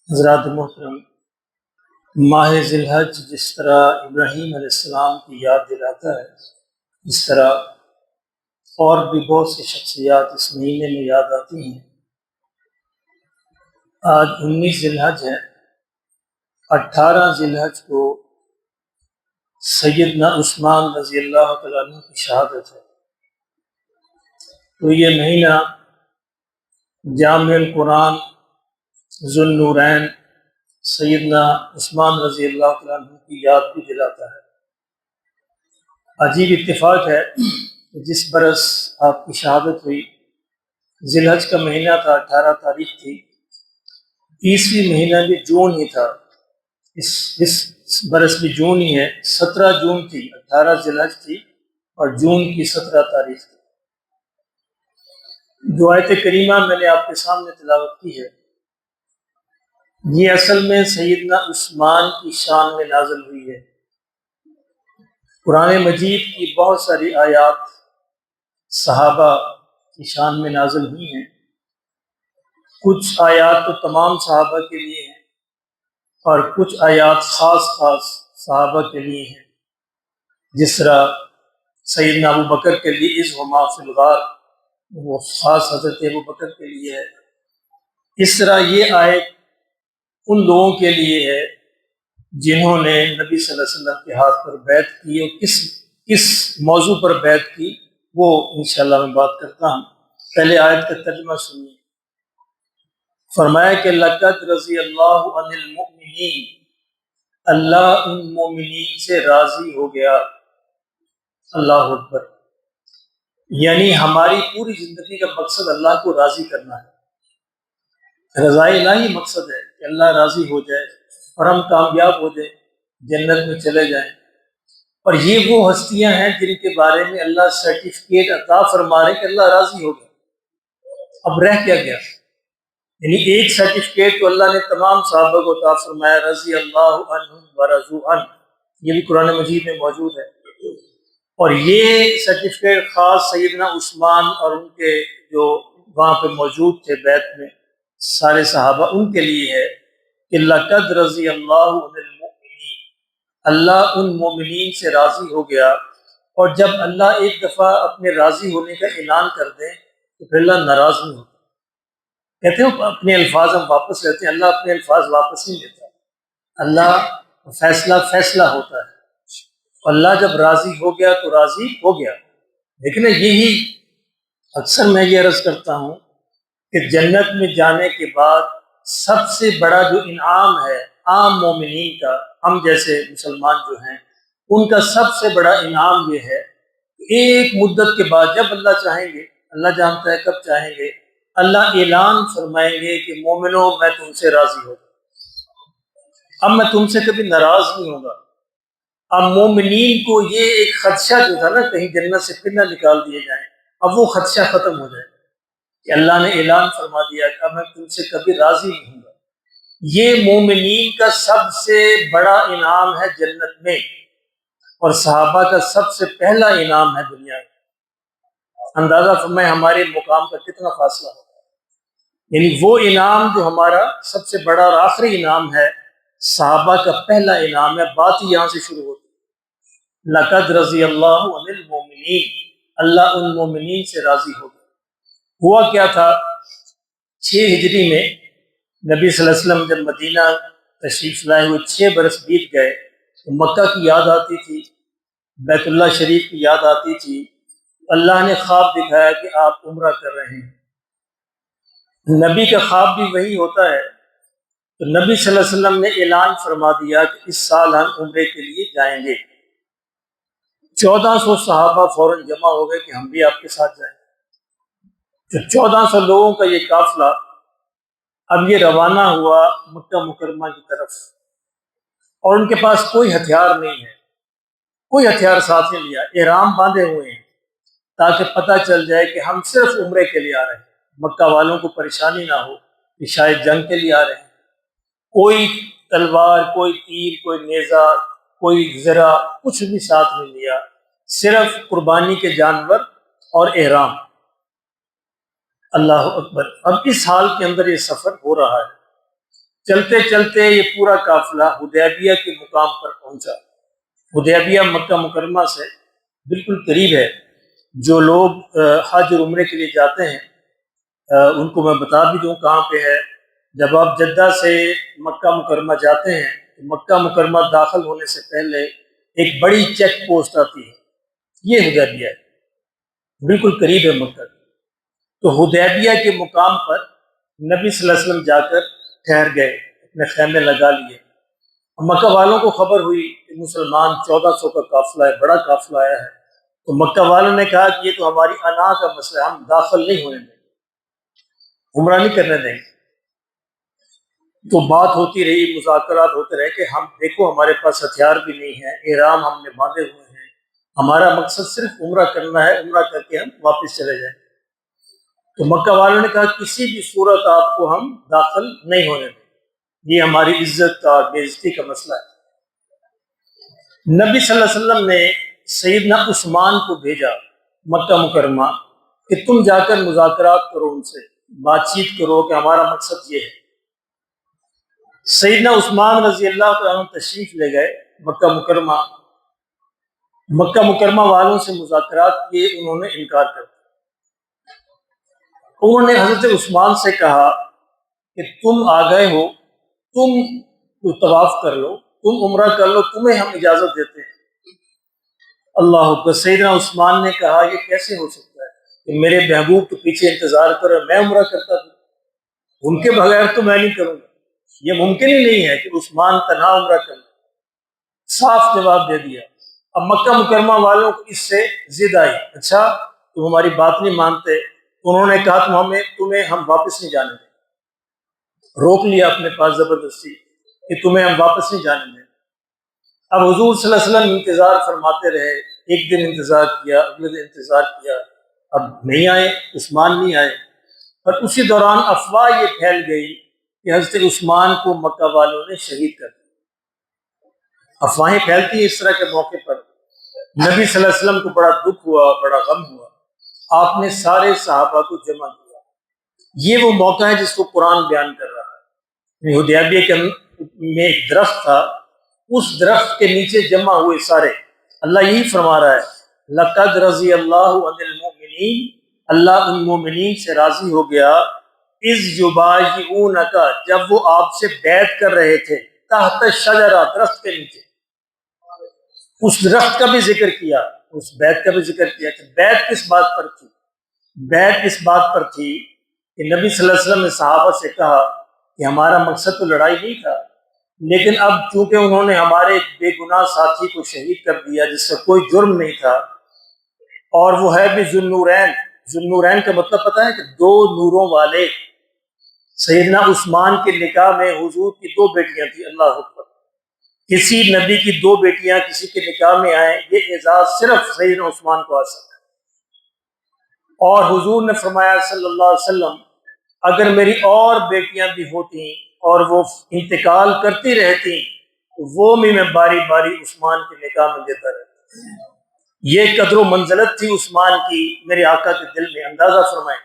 حضرات محترم، ماہ ذی الحج جس طرح ابراہیم علیہ السلام کی یاد دلاتا ہے، اس طرح اور بھی بہت سی شخصیات اس مہینے میں یاد آتی ہیں۔ آج 19 ذی الحج ہے۔ 18 ذی الحج کو سیدنا عثمان رضی اللہ تعالیٰ عنہ کی شہادت ہے، تو یہ مہینہ جامع القرآن ذو النورین سیدنا عثمان رضی اللہ تعالیٰ عنہ کی یاد بھی دلاتا ہے۔ عجیب اتفاق ہے کہ جس برس آپ کی شہادت ہوئی ذی الحج کا مہینہ تھا، 18 تاریخ تھی، 30ویں مہینہ بھی جون ہی تھا، اس برس بھی جون ہی ہے، 17 جون تھی، 18 ذی الحج تھی اور جون کی 17 تاریخ تھی۔ جو آیت کریمہ میں نے آپ کے سامنے تلاوت کی ہے، یہ اصل میں سیدنا عثمان کی شان میں نازل ہوئی ہے۔ قرآن مجید کی بہت ساری آیات صحابہ کی شان میں نازل ہوئی ہیں۔ کچھ آیات تو تمام صحابہ کے لیے ہیں اور کچھ آیات خاص صحابہ کے لیے ہیں، جس طرح سیدنا ابو بکر کے لیے اذ ہما فی الغار، وہ خاص حضرت ابو بکر کے لیے ہے۔ اس طرح یہ آیت ان لوگوں کے لیے ہے جنہوں نے نبی صلی اللہ علیہ وسلم کے ہاتھ پر بیعت کی، اور کس موضوع پر بیعت کی وہ انشاءاللہ میں بات کرتا ہوں۔ پہلے آیت کا ترجمہ سنیے۔ فرمایا کہ لقد رضی اللہ عن المؤمنین، اللہ ان مومنین سے راضی ہو گیا۔ اللہ اکبر، یعنی ہماری پوری زندگی کا مقصد اللہ کو راضی کرنا ہے۔ رضا الہی مقصد ہے کہ اللہ راضی ہو جائے اور ہم کامیاب ہو جائیں، جنت میں چلے جائیں۔ اور یہ وہ ہستیاں ہیں جن کے بارے میں اللہ سرٹیفکیٹ عطا فرما رہے کہ اللہ راضی ہو گیا۔ اب رہ کیا گیا؟ یعنی ایک سرٹیفکیٹ تو اللہ نے تمام صحابہ کو عطا فرمایا، رضی اللہ عنہم ورضوا عنہ، یہ بھی قرآن مجید میں موجود ہے۔ اور یہ سرٹیفکیٹ خاص سیدنا عثمان اور ان کے جو وہاں پہ موجود تھے بیعت میں سارے صحابہ، ان کے لیے ہے کہ لقد رضی اللہ عن المؤمنین، اللہ ان مومنین سے راضی ہو گیا۔ اور جب اللہ ایک دفعہ اپنے راضی ہونے کا اعلان کر دے تو پھر اللہ ناراض نہیں ہوتا۔ کہتے ہیں اپنے الفاظ ہم واپس لیتے ہیں، اللہ اپنے الفاظ واپس نہیں لیتا۔ اللہ فیصلہ ہوتا ہے، اللہ جب راضی ہو گیا تو راضی ہو گیا۔ لیکن یہی اکثر میں یہ عرض کرتا ہوں کہ جنت میں جانے کے بعد سب سے بڑا جو انعام ہے عام مومنین کا، ہم جیسے مسلمان جو ہیں ان کا سب سے بڑا انعام یہ ہے کہ ایک مدت کے بعد جب اللہ چاہیں گے، اللہ جانتا ہے کب چاہیں گے، اللہ اعلان فرمائیں گے کہ مومنوں میں تم سے راضی ہوں، اب میں تم سے کبھی ناراض نہیں ہوں گا۔ اب مومنین کو یہ ایک خدشہ جو تھا نا کہیں جنت سے پھر نہ نکال دیے جائیں، اب وہ خدشہ ختم ہو جائے کہ اللہ نے اعلان فرما دیا کہ اب میں تم سے کبھی راضی نہیں ہوں گا۔ یہ مومنین کا سب سے بڑا انعام ہے جنت میں، اور صحابہ کا سب سے پہلا انعام ہے دنیا میں۔ اندازہ فرمائے ہمارے مقام کا کتنا فاصلہ ہوگا۔ یعنی وہ انعام جو ہمارا سب سے بڑا اور آخری انعام ہے، صحابہ کا پہلا انعام ہے، بات ہی یہاں سے شروع ہوتی ہے۔ لقد رضی اللہ عن المؤمنین، اللہ ان مومنین سے راضی ہو گیا۔ ہوا کیا تھا، 6 ہجری میں نبی صلی اللہ علیہ وسلم جب مدینہ تشریف لائے ہوئے 6 برس بیت گئے تو مکہ کی یاد آتی تھی، بیت اللہ شریف کی یاد آتی تھی۔ اللہ نے خواب دکھایا کہ آپ عمرہ کر رہے ہیں۔ نبی کا خواب بھی وہی ہوتا ہے، تو نبی صلی اللہ علیہ وسلم نے اعلان فرما دیا کہ اس سال ہم عمرے کے لیے جائیں گے۔ 1400 صحابہ فوراً جمع ہو گئے کہ ہم بھی آپ کے ساتھ جائیں۔ تو 1400 لوگوں کا یہ قافلہ اب یہ روانہ ہوا مکہ مکرمہ کی طرف، اور ان کے پاس کوئی ہتھیار نہیں ہے، کوئی ہتھیار ساتھ نہیں لیا، احرام باندھے ہوئے ہیں تاکہ پتہ چل جائے کہ ہم صرف عمرے کے لیے آ رہے ہیں، مکہ والوں کو پریشانی نہ ہو کہ شاید جنگ کے لیے آ رہے ہیں۔ کوئی تلوار، کوئی تیر، کوئی نیزہ، کوئی زرہ، کچھ بھی ساتھ نہیں لیا، صرف قربانی کے جانور اور احرام۔ اللہ اکبر۔ اب اس حال کے اندر یہ سفر ہو رہا ہے، چلتے چلتے یہ پورا قافلہ حدیبیہ کے مقام پر پہنچا۔ حدیبیہ مکہ مکرمہ سے بالکل قریب ہے۔ جو لوگ حج اور عمرے کے لیے جاتے ہیں ان کو میں بتا بھی دوں کہاں پہ ہے۔ جب آپ جدہ سے مکہ مکرمہ جاتے ہیں تو مکہ مکرمہ داخل ہونے سے پہلے ایک بڑی چیک پوسٹ آتی ہے، یہ حدیبیہ ہے، بالکل قریب ہے مکہ۔ تو حدیبیہ کے مقام پر نبی صلی اللہ علیہ وسلم جا کر ٹھہر گئے، اپنے خیمے لگا لیے۔ مکہ والوں کو خبر ہوئی کہ مسلمان 1400 کا قافلہ ہے، بڑا قافلہ آیا ہے، تو مکہ والوں نے کہا کہ یہ تو ہماری انا کا مسئلہ ہے، ہم داخل نہیں ہونے دیں گے، عمرہ نہیں کرنے دیں گے۔ تو بات ہوتی رہی، مذاکرات ہوتے رہے کہ ہم دیکھو ہمارے پاس ہتھیار بھی نہیں ہے، احرام ہم نے باندھے ہوئے ہیں، ہمارا مقصد صرف عمرہ کرنا ہے، عمرہ کر کے ہم واپس چلے جائیں۔ تو مکہ والوں نے کہا کسی بھی صورت آپ کو ہم داخل نہیں ہونے دیں، یہ ہماری عزت کا بے عزتی کا مسئلہ ہے۔ نبی صلی اللہ علیہ وسلم نے سیدنا عثمان کو بھیجا مکہ مکرمہ کہ تم جا کر مذاکرات کرو، ان سے بات چیت کرو کہ ہمارا مقصد یہ ہے۔ سیدنا عثمان رضی اللہ عنہ تشریف لے گئے مکہ مکرمہ۔ مکہ مکرمہ والوں سے مذاکرات کیے، انہوں نے انکار کر دیا۔ انہوں نے حضرت عثمان سے کہا کہ تم آ گئے ہو، تم طواف کر لو، تم عمرہ کر لو، تمہیں ہم اجازت دیتے ہیں۔ اللہ اکبر۔ سیدنا عثمان نے کہا یہ کیسے ہو سکتا ہے کہ میرے محبوب کے پیچھے انتظار کرو، میں عمرہ کرتا ہوں، ان کے بغیر تو میں نہیں کروں گا، یہ ممکن ہی نہیں ہے کہ عثمان تنہا عمرہ کر لے۔ صاف جواب دے دیا۔ اب مکہ مکرمہ والوں کو اس سے ضد آئی، اچھا تم ہماری بات نہیں مانتے، انہوں نے کہا تمہیں ہم واپس نہیں جانے دیں، روک لیا اپنے پاس زبردستی کہ تمہیں ہم واپس نہیں جانے دیں۔ اب حضور صلی اللہ علیہ وسلم انتظار فرماتے رہے، ایک دن انتظار کیا، اگلے دن انتظار کیا، اب نہیں آئے، عثمان نہیں آئے۔ اور اسی دوران افواہ یہ پھیل گئی کہ حضرت عثمان کو مکہ والوں نے شہید کر دیا۔ افواہیں پھیلتی ہیں اس طرح کے موقع پر۔ نبی صلی اللہ علیہ وسلم کو بڑا دکھ ہوا، بڑا غم ہوا، آپ نے سارے صحابہ کو جمع کیا۔ یہ وہ موقع ہے جس کو قرآن بیان کر رہا ہے۔ حدیبیہ میں ایک درخت تھا، اس درخت کے نیچے جمع ہوئے سارے، اللہ یہی فرما رہا ہے لَقَدْ رَضِيَ اللَّهُ عَنِ الْمُؤْمِنِينَ، اللہ ان مومنین سے راضی ہو گیا، اِذْ يُبَايِعُونَكَ، جب وہ آپ سے بیعت کر رہے تھے، تحت الشجرہ، درخت کے نیچے۔ اس درخت کا بھی ذکر کیا، اس بیعت کا بھی ذکر کیا کہ بیعت کس بات پر تھی؟ بیعت اس بات پر تھی کہ نبی صلی اللہ علیہ وسلم نے صحابہ سے کہا کہ ہمارا مقصد تو لڑائی نہیں تھا، لیکن اب چونکہ انہوں نے ہمارے ایک بے گناہ ساتھی کو شہید کر دیا جس سے کوئی جرم نہیں تھا، اور وہ ہے بھی ذوالنورین۔ ذوالنورین کا مطلب پتہ ہے کہ دو نوروں والے۔ سیدنا عثمان کے نکاح میں حضور کی دو بیٹیاں تھیں، اللہ اکبر۔ کسی نبی کی دو بیٹیاں کسی کے نکاح میں آئیں، یہ اعزاز صرف سیدنا عثمان کو حاصل ہے۔ اور حضور نے فرمایا صلی اللہ علیہ وسلم اگر میری اور بیٹیاں بھی ہوتی اور وہ انتقال کرتی رہتی وہ بھی میں باری باری عثمان کے نکاح میں دیتا رہتا۔ یہ قدر و منزلت تھی عثمان کی میرے آقا کے دل میں، اندازہ فرمائیں۔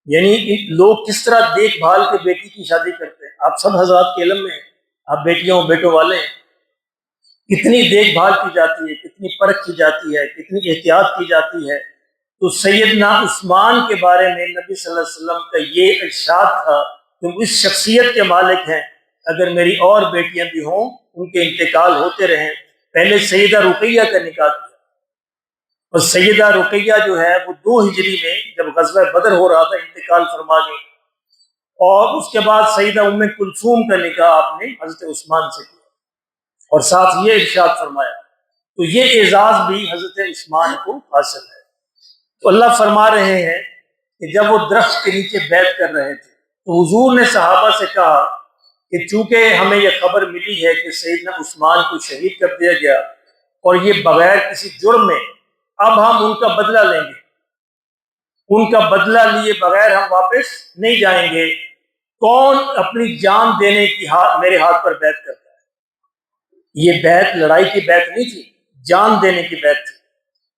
یعنی لوگ کس طرح دیکھ بھال کے بیٹی کی شادی کرتے ہیں، آپ سب حضرات کے علم میں ہیں، آپ بیٹیوں بیٹوں والے ہیں، کتنی دیکھ بھال کی جاتی ہے، کتنی پرکھ کی جاتی ہے، کتنی احتیاط کی جاتی ہے۔ تو سیدنا عثمان کے بارے میں نبی صلی اللہ علیہ وسلم کا یہ ارشاد تھا تم اس شخصیت کے مالک ہیں، اگر میری اور بیٹیاں بھی ہوں ان کے انتقال ہوتے رہیں۔ پہلے سیدہ رقیہ کا نکاح کیا، اور سیدہ رقیہ جو ہے وہ 2 ہجری میں جب غزوہ بدر ہو رہا تھا انتقال فرما گئی، اور اس کے بعد سیدہ ام کلثوم کا نکاح آپ نے حضرت عثمان سے کیا، اور ساتھ یہ ارشاد فرمایا۔ تو یہ اعزاز بھی حضرت عثمان کو حاصل ہے۔ تو اللہ فرما رہے ہیں کہ جب وہ درخت کے نیچے بیعت کر رہے تھے تو حضور نے صحابہ سے کہا کہ چونکہ ہمیں یہ خبر ملی ہے کہ سیدنا عثمان کو شہید کر دیا گیا اور یہ بغیر کسی جرم میں، اب ہم ان کا بدلہ لیں گے، ان کا بدلہ لیے بغیر ہم واپس نہیں جائیں گے۔ کون اپنی جان دینے کی میرے ہاتھ پر بیعت کرتا ہے؟ یہ بیعت لڑائی کی بیعت نہیں تھی، جان دینے کی بیعت تھی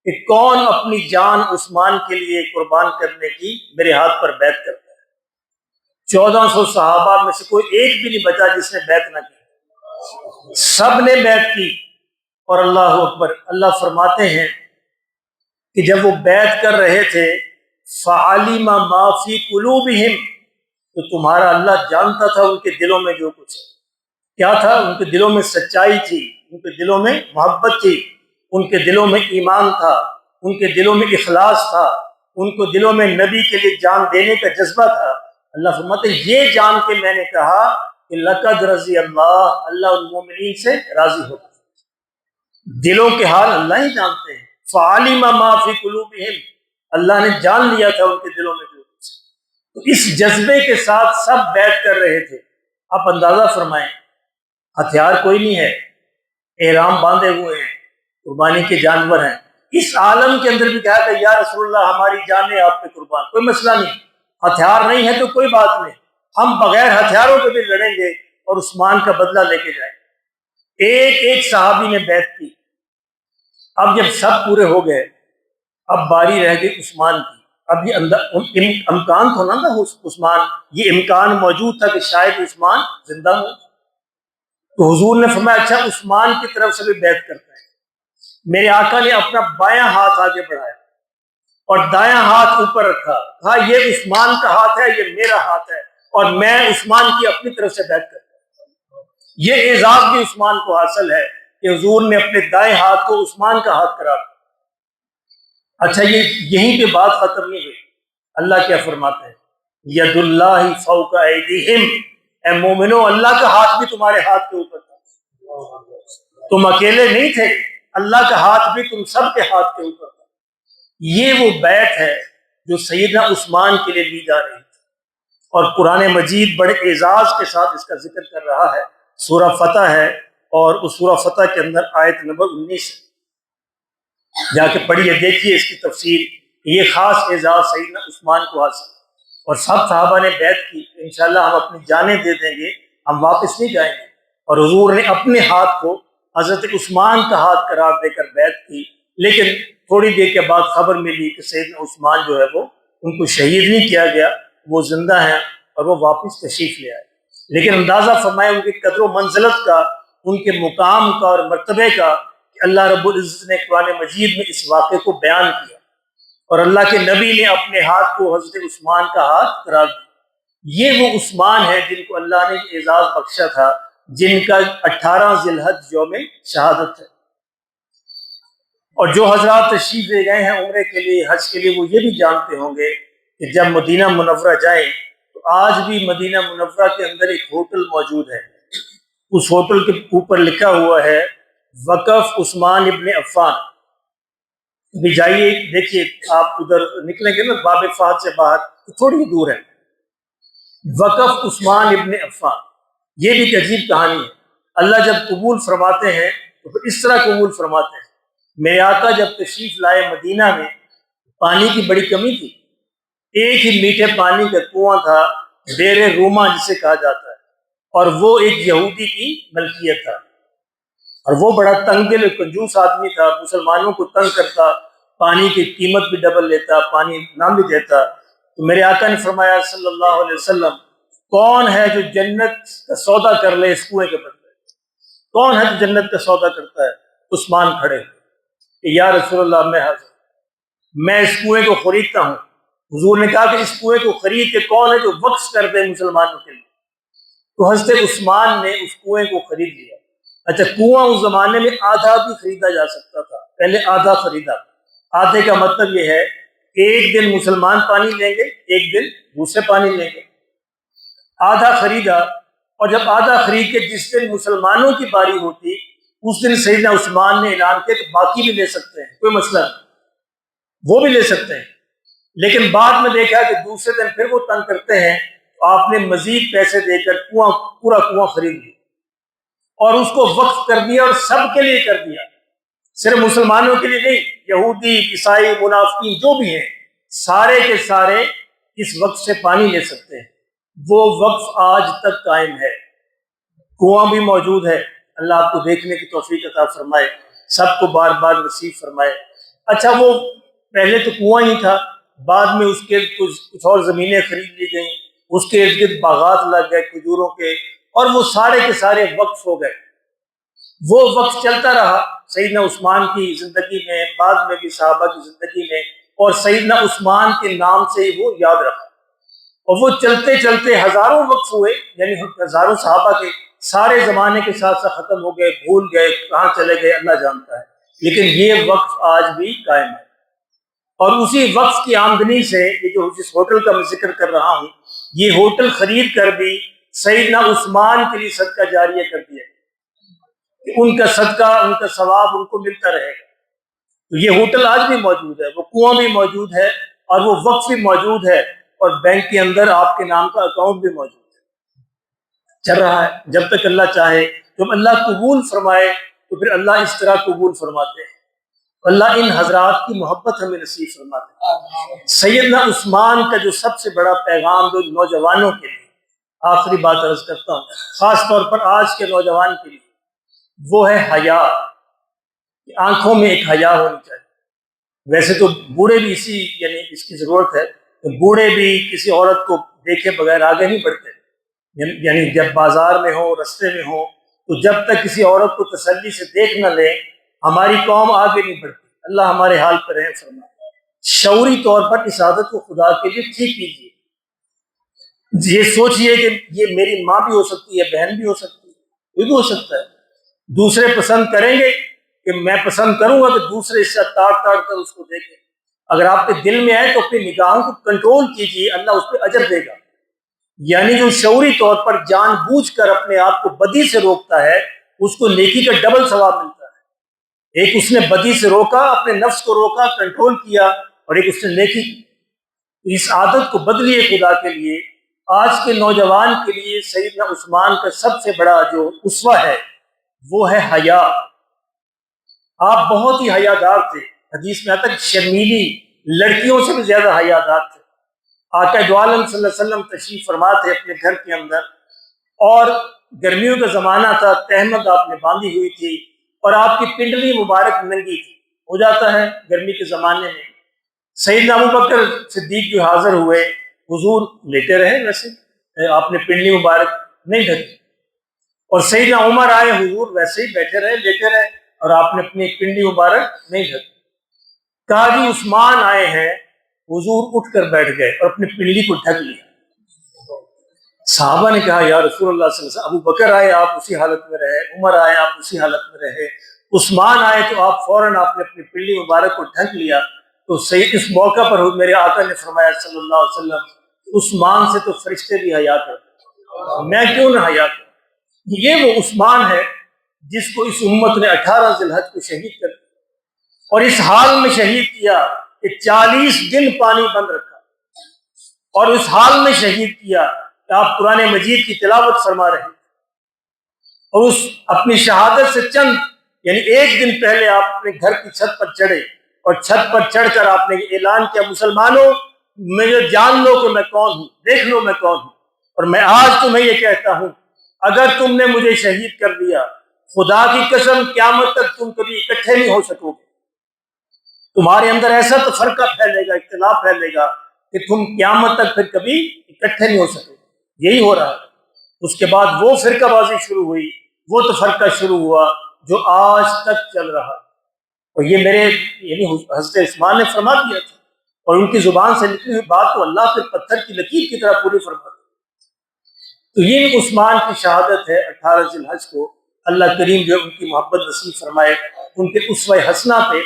کہ کون اپنی جان عثمان کے لیے قربان کرنے کی میرے ہاتھ پر بیعت کرتا ہے۔ 1400 صحابہ میں سے کوئی ایک بھی نہیں بچا جس نے بیعت نہ کی، سب نے بیعت کی۔ اور اللہ اکبر، اللہ فرماتے ہیں کہ جب وہ بیعت کر رہے تھے فَعَلِمَ مَا فِي قُلُوبِهِمْ، تو تمہارا اللہ جانتا تھا ان کے دلوں میں جو کچھ ہے۔ کیا تھا؟ ان کے دلوں میں سچائی تھی، ان کے دلوں میں محبت تھی، ان کے دلوں میں ایمان تھا، ان کے دلوں میں اخلاص تھا، ان کو دلوں میں نبی کے لیے جان دینے کا جذبہ تھا۔ اللہ فرماتے ہیں یہ جان کے میں نے کہا کہ لقد رضی اللہ، اللہ ان مومنین سے راضی ہوگا۔ دلوں کے حال اللہ ہی جانتے ہیں۔ فَعَلِمَ مَا فِي قُلُوبِهِمْ، اللہ نے جان لیا تھا ان کے دلوں میں جو کچھ۔ تو اس جذبے کے ساتھ سب بیعت کر رہے تھے۔ آپ اندازہ فرمائیں، ہتھیار کوئی نہیں ہے، احرام باندھے ہوئے ہیں، قربانی کے جانور ہیں، اس عالم کے اندر بھی کہا کہ یا رسول اللہ ہماری جانیں آپ پہ قربان، کوئی مسئلہ نہیں، ہتھیار نہیں ہے تو کوئی بات نہیں، ہم بغیر ہتھیاروں کے بھی لڑیں گے اور عثمان کا بدلہ لے کے جائیں گے۔ ایک ایک صحابی نے بیعت کی۔ اب جب سب پورے ہو گئے، اب باری رہ گئی عثمان کی۔ اب یہ امکان تھا نا عثمان، یہ امکان موجود تھا کہ شاید عثمان زندہ ہو۔ تو حضور نے فرمایا اچھا عثمان کی طرف سے بھی بیعت کرتا ہے۔ میرے آقا نے اپنا بایاں ہاتھ آگے بڑھایا اور دایاں ہاتھ اوپر رکھا، کہا یہ عثمان کا ہاتھ ہے، یہ میرا ہاتھ ہے، اور میں عثمان کی اپنی طرف سے بیعت کرتا ہوں۔ یہ اعزاز بھی عثمان کو حاصل ہے کہ حضور نے اپنے دائیں ہاتھ کو عثمان کا ہاتھ قرار دیا۔ اچھا یہیں پہ بات ختم نہیں ہوئی، اللہ کیا فرماتے ہیں؟ ید اللہ فوق ایدیہم، اے مومنو اللہ کا ہاتھ بھی تمہارے ہاتھ کے اوپر تھا، تم اکیلے نہیں تھے، اللہ کا ہاتھ بھی تم سب کے ہاتھ کے اوپر تھا۔ یہ وہ بیعت ہے جو سیدنا عثمان کے لیے لی جا رہی تھی، اور قرآن مجید بڑے اعزاز کے ساتھ اس کا ذکر کر رہا ہے۔ سورہ فتح ہے اور اس سورہ فتح کے اندر آیت نمبر 19 ہے، جا کے پڑھیے، دیکھیے اس کی تفسیر۔ یہ خاص اعزاز سیدنا عثمان کو حاصل، اور سب صحابہ نے بیعت کی، انشاءاللہ ہم اپنی جانیں دے دیں گے، ہم واپس نہیں جائیں گے۔ اور حضور نے اپنے ہاتھ کو حضرت عثمان کا ہاتھ قرار دے کر بیعت کی، لیکن تھوڑی دیر کے بعد خبر ملی کہ سیدنا عثمان جو ہے وہ ان کو شہید نہیں کیا گیا، وہ زندہ ہیں اور وہ واپس تشریف لے آئے۔ لیکن اندازہ فرمائے ان کی قدر و منزلت کا، ان کے مقام کا اور مرتبے کا، کہ اللہ رب العزت نے قرآن مجید میں اس واقعے کو بیان کیا، اور اللہ کے نبی نے اپنے ہاتھ کو حضرت عثمان کا ہاتھ قرار دیا۔ یہ وہ عثمان ہے جن کو اللہ نے اعزاز بخشا تھا، جن کا 18 ذی الحج یوم شہادت ہے۔ اور جو حضرات تشریف لے گئے ہیں عمرے کے لیے، حج کے لیے، وہ یہ بھی جانتے ہوں گے کہ جب مدینہ منورہ جائیں تو آج بھی مدینہ منورہ کے اندر ایک ہوٹل موجود ہے، اس ہوٹل کے اوپر لکھا ہوا ہے وقف عثمان ابن عفان۔ ابھی جائیے دیکھیے، آپ ادھر نکلیں گے نا باب فہد سے باہر، تھوڑی دور ہے، وقف عثمان ابن عفان۔ یہ بھی ایک عجیب کہانی ہے۔ اللہ جب قبول فرماتے ہیں تو پھر اس طرح قبول فرماتے ہیں۔ میرے آقا جب تشریف لائے مدینہ میں، پانی کی بڑی کمی تھی، ایک ہی میٹھے پانی کا کنواں تھا، بیر روما جسے کہا جاتا ہے، اور وہ ایک یہودی کی ملکیت تھا، اور وہ بڑا تنگ دل کنجوس آدمی تھا، مسلمانوں کو تنگ کرتا، پانی کی قیمت بھی ڈبل لیتا، پانی نہ بھی دیتا۔ تو میرے آقا نے فرمایا صلی اللہ علیہ وسلم، کون ہے جو جنت کا سودا کر لے اس کنویں کے بدلے؟ کون ہے جو جنت کا سودا کرتا ہے؟ عثمان کھڑے کہ یا رسول اللہ میں حاضر، میں اس کنویں کو خریدتا ہوں۔ حضور نے کہا کہ اس کنویں کو خرید کے کون ہے جو وقف کر دے مسلمانوں کے لیے؟ تو حضرت عثمان نے اس کنویں کو خرید لیا۔ اچھا، کنواں اس زمانے میں آدھا بھی خریدا جا سکتا تھا، پہلے آدھا خریدا۔ آدھے کا مطلب یہ ہے ایک دن مسلمان پانی لیں گے، ایک دن دوسرے پانی لیں گے۔ آدھا خریدا، اور جب آدھا خرید کے جس دن مسلمانوں کی باری ہوتی اس دن سیدنا عثمان نے اعلان کیا کہ باقی بھی لے سکتے ہیں، کوئی مسئلہ نہیں، وہ بھی لے سکتے ہیں۔ لیکن بعد میں دیکھا کہ دوسرے دن پھر وہ تنگ کرتے ہیں، تو آپ نے مزید پیسے دے کر پورا کنواں خرید لیا اور اس کو وقف کر دیا، اور سب کے لیے کر دیا، صرف مسلمانوں کے لیے نہیں، یہودی، عیسائی، منافقین جو بھی ہیں، سارے کے سارے اس وقف سے پانی لے سکتے ہیں۔ وہ وقف آج تک قائم ہے، کنواں بھی موجود ہے۔ اللہ آپ کو دیکھنے کی توفیق عطا فرمائے، سب کو بار بار نصیب فرمائے۔ اچھا، وہ پہلے تو کنواں ہی تھا، بعد میں اس کے کچھ اور زمینیں خرید لی گئیں، اس کے ارد گرد باغات لگ گئے کھجوروں کے، اور وہ سارے کے سارے وقف ہو گئے۔ وہ وقف چلتا رہا سیدنا عثمان کی زندگی میں، بعد میں بھی صحابہ کی زندگی میں، اور سیدنا عثمان کے نام سے ہی وہ یاد رکھا، اور وہ چلتے چلتے ہزاروں وقف ہوئے، یعنی ہزاروں صحابہ کے سارے زمانے کے ساتھ ساتھ ختم ہو گئے، بھول گئے، کہاں چلے گئے اللہ جانتا ہے، لیکن یہ وقف آج بھی قائم ہے۔ اور اسی وقف کی آمدنی سے یہ جو جس ہوٹل کا میں ذکر کر رہا ہوں، یہ ہوٹل خرید کر بھی سیدنا عثمان کے لیے صدقہ جاریہ کر دیا کہ ان کا صدقہ، ان کا ثواب ان کو ملتا رہے گا۔ تو یہ ہوٹل آج بھی موجود ہے، وہ کنواں بھی موجود ہے، اور وہ وقف بھی موجود ہے، اور بینک کے اندر آپ کے نام کا اکاؤنٹ بھی موجود ہے، چل رہا ہے جب تک اللہ چاہے۔ جب اللہ قبول فرمائے تو پھر اللہ اس طرح قبول فرماتے ہیں۔ اللہ ان حضرات کی محبت ہمیں نصیب فرماتے ہیں۔ سیدنا عثمان کا جو سب سے بڑا پیغام جو نوجوانوں کے لیے، آخری بات عرض کرتا ہوں، خاص طور پر آج کے نوجوان کے لیے، وہ ہے حیا۔ آنکھوں میں ایک حیا ہونی چاہیے۔ ویسے تو بوڑھے بھی یعنی اس کی ضرورت ہے کہ بوڑھے بھی کسی عورت کو دیکھے بغیر آگے نہیں بڑھتے، یعنی جب بازار میں ہو، رستے میں ہو، تو جب تک کسی عورت کو تسلی سے دیکھ نہ لیں ہماری قوم آگے نہیں بڑھتی۔ اللہ ہمارے حال پر رحم فرمائے۔ شعوری طور پر اس عادت کو خدا کے لیے ٹھیک کیجیے۔ یہ سوچئے کہ یہ میری ماں بھی ہو سکتی ہے، بہن بھی ہو سکتی ہے، کوئی بھی ہو سکتا ہے۔ دوسرے پسند کریں گے کہ میں پسند کروں گا کہ دوسرے اس سے تاڑ کر اس کو دیکھیں۔ اگر آپ کے دل میں آئے تو اپنی نگاہوں کو کنٹرول کیجیے، اللہ اس پہ اجر دے گا۔ یعنی جو شعوری طور پر جان بوجھ کر اپنے آپ کو بدی سے روکتا ہے، اس کو نیکی کا ڈبل ثواب ملتا ہے۔ ایک اس نے بدی سے روکا، اپنے نفس کو روکا، کنٹرول کیا، اور ایک اس نے نیکی کی۔ اس عادت کو بدلیے خدا کے لیے۔ آج کے نوجوان کے لیے سیدنا عثمان کا سب سے بڑا جو اسوہ ہے وہ ہے حیا۔ آپ بہت ہی حیادار تھے، حدیث میں آتا ہے کہ شرمیلی لڑکیوں سے بھی زیادہ حیادار تھے۔ آقا دو عالم صلی اللہ علیہ وسلم تشریف فرما تھے اپنے گھر کے اندر، اور گرمیوں کا زمانہ تھا، تہمد آپ نے باندھی ہوئی تھی، اور آپ کی پنڈلی مبارک ننگی تھی۔ ہو جاتا ہے گرمی کے زمانے میں۔ سیدنا ابوبکر صدیق جو حاضر ہوئے، حضور لیٹے رہے، ویسے آپ نے پنڈلی مبارک نہیں ڈھکی، اور سیدنا عمر آئے، حضور ویسے ہی بیٹھے رہے، لیٹے رہے، اور آپ نے اپنی پنڈلی مبارک نہیں ڈھکی۔ کہا جی عثمان آئے ہیں، حضور اٹھ کر بیٹھ گئے اور اپنی پنڈلی کو ڈھک لیا۔ صحابہ نے کہا یا رسول اللہ صلی اللہ علیہ وسلم، ابو بکر آئے آپ اسی حالت میں رہے، عمر آئے آپ اسی حالت میں رہے، عثمان آئے تو آپ فوراً آپ نے اپنی پنڈلی مبارک کو ڈھک لیا۔ تو صحیح اس موقع پر میرے آقا نے فرمایا صلی اللہ علیہ وسلم، عثمان سے تو فرشتے بھی حیا کرتے، میں کیوں نہ حیا کروں؟ یہ وہ عثمان ہے جس کو اس امت نے 18 ذی الحج کو شہید کر دیا، اور اس حال میں شہید کیا کہ 40 دن پانی بند رکھا، اور اس حال میں شہید کیا کہ آپ قرآن مجید کی تلاوت فرما رہے ہیں، اور اس اپنی شہادت سے چند یعنی ایک دن پہلے آپ اپنے گھر کی چھت پر چڑھے، اور چھت پر چڑھ کر آپ نے اعلان کیا، مسلمانوں مجھے جان لو کہ میں کون ہوں، دیکھ لو میں کون ہوں، اور میں آج تمہیں یہ کہتا ہوں اگر تم نے مجھے شہید کر دیا، خدا کی قسم قیامت تک تم کبھی اکٹھے نہیں ہو سکو گے، تمہارے اندر ایسا تفرقہ پھیلے گا، اختلاف پھیلے گا کہ تم قیامت تک پھر کبھی اکٹھے نہیں ہو سکو گے۔ یہی ہو رہا ہے۔ اس کے بعد وہ فرقہ بازی شروع ہوئی، وہ تفرقہ شروع ہوا جو آج تک چل رہا، اور یہ میرے یعنی حضرت عثمان نے فرما دیا تھا، اور ان کی زبان سے نکلی ہوئی بات تو اللہ پھر پتھر کی لکیر کی طرح پوری فرما دی۔ تو یہ عثمان کی شہادت ہے 18 ذی الحج کو۔ اللہ کریم جو ان کی محبت نصیب فرمائے، ان کے اسوہ حسنہ پہ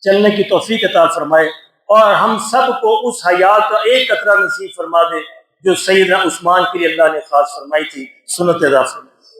چلنے کی توفیق عطا فرمائے، اور ہم سب کو اس حیا کا ایک قطرہ نصیب فرما دے جو سیدنا عثمان کے لیے اللہ نے خاص فرمائی تھی۔ سنت ادا فرمائے۔